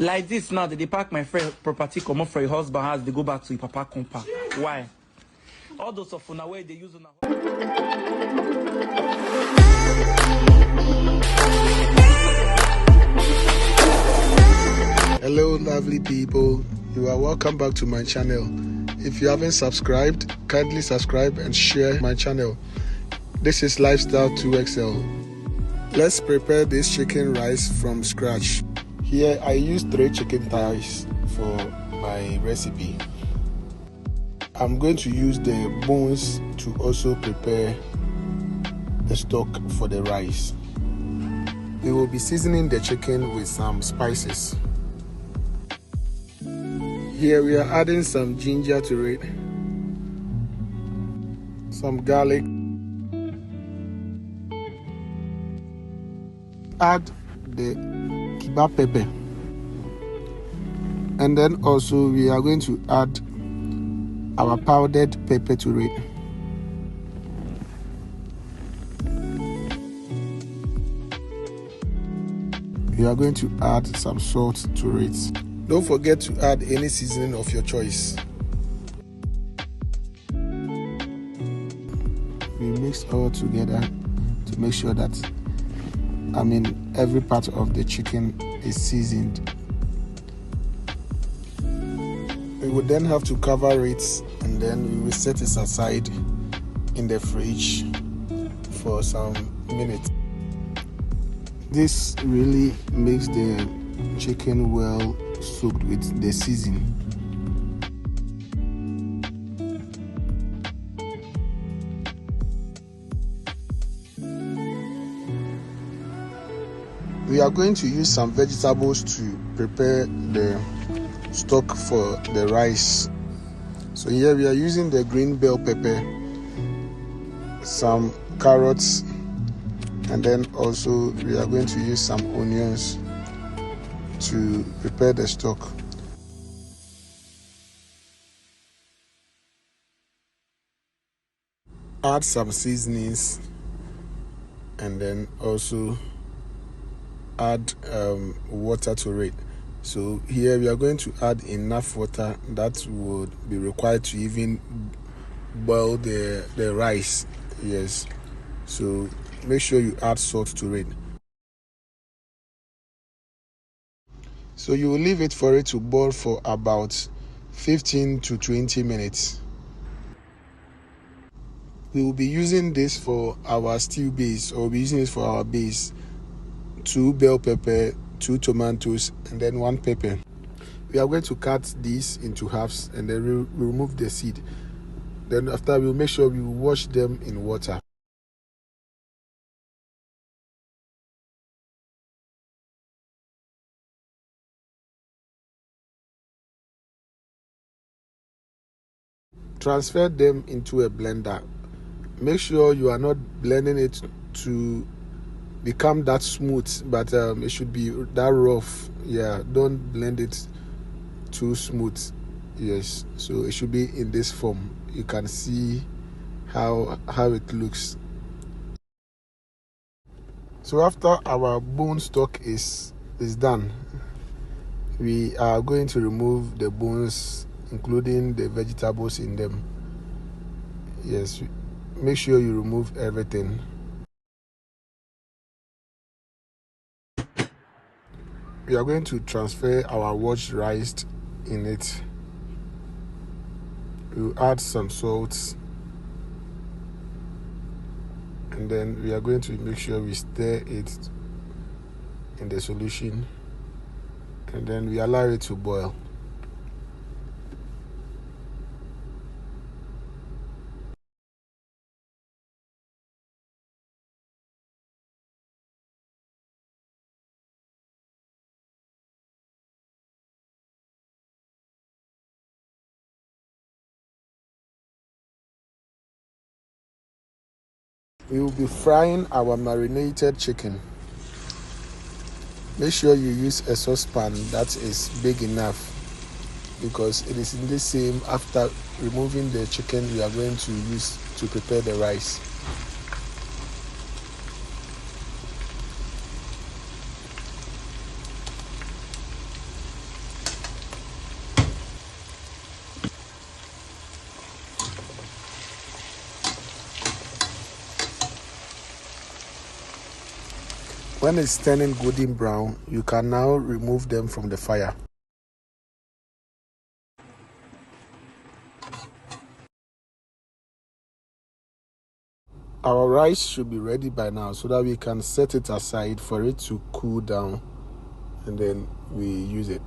Like this now, they pack my friend property, come up for a husband house, they go back to your papa compa. Why? All those of una where they use on. Hello lovely people, you are welcome back to my channel. If you haven't subscribed, kindly subscribe and share my channel. This is Lifestyle 2XL. Let's prepare this chicken rice from scratch. Here I use 3 chicken thighs for my recipe. I'm going to use the bones to also prepare the stock for the rice. We will be seasoning the chicken with some spices. Here we are adding some ginger to it, some garlic, add the kebab pepper, and then also we are going to add our powdered pepper to it. We are going to add some salt to it. Don't forget to add any seasoning of your choice. We mix all together to make sure that every part of the chicken is seasoned. We will then have to cover it and then we will set it aside in the fridge for some minutes. This really makes the chicken well soaked with the seasoning. We are going to use some vegetables to prepare the stock for the rice. So here we are using the green bell pepper, some carrots, and then also we are going to use some onions to prepare the stock. Add some seasonings and then also add water to it. So here we are going to add enough water that would be required to even boil the rice. Yes, so make sure you add salt to it. So you will leave it for it to boil for about 15 to 20 minutes. We will be using this for our stew base, or we'll be using this for our base. 2 bell pepper, 2 tomatoes, and then 1 pepper. We are going to cut these into halves and then we'll remove the seed. Then after, we'll make sure we wash them in water. Transfer them into a blender. Make sure you are not blending it to become that smooth, but it should be that rough. Yeah, don't blend it too smooth. Yes, so it should be in this form. You can see how it looks. So after our bone stock is done, we are going to remove the bones, including the vegetables in them. Yes, make sure you remove everything. We are going to transfer our washed rice in it. We'll add some salt, and then we are going to make sure we stir it in the solution, and then we allow it to boil. We will be frying our marinated chicken. Make sure you use a saucepan that is big enough, because it is in the same after removing the chicken we are going to use to prepare the rice. When it's turning golden brown, you can now remove them from the fire. Our rice should be ready by now so that we can set it aside for it to cool down and then we use it.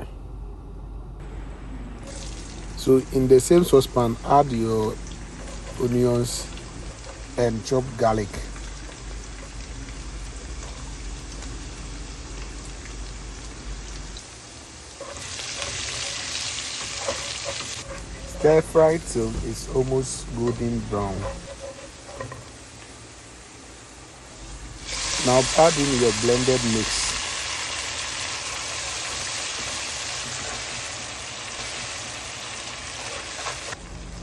So in the same saucepan, add your onions and chopped garlic. Stir fry till it's almost golden brown. Now add in your blended mix.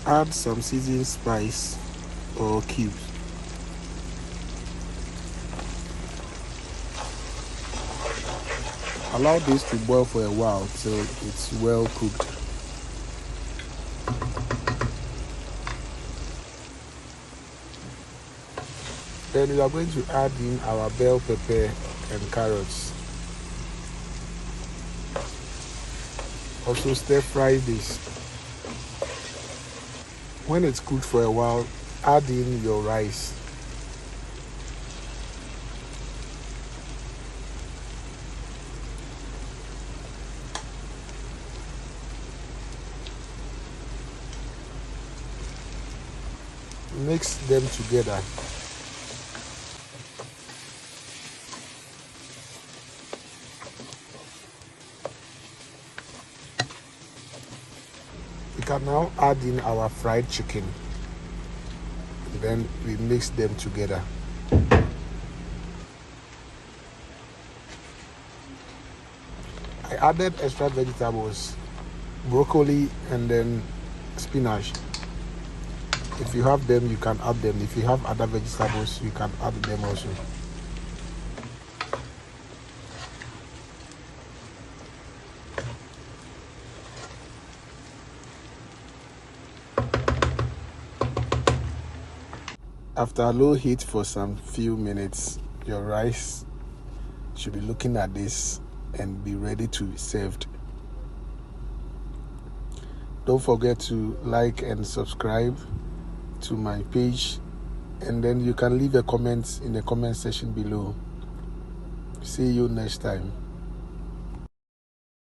Add some seasoned spice or cubes. Allow this to boil for a while till it's well cooked. Then we are going to add in our bell pepper and carrots. Also stir fry this. When it's cooked for a while, add in your rice. Mix them together. We can now add in our fried chicken. And then we mix them together. I added extra vegetables, broccoli and then spinach. If you have them, you can add them. If you have other vegetables, you can add them also. After low heat for some few minutes, your rice should be looking at this and be ready to be served. Don't forget to like and subscribe to my page, and then you can leave a comment in the comment section below. See you next time.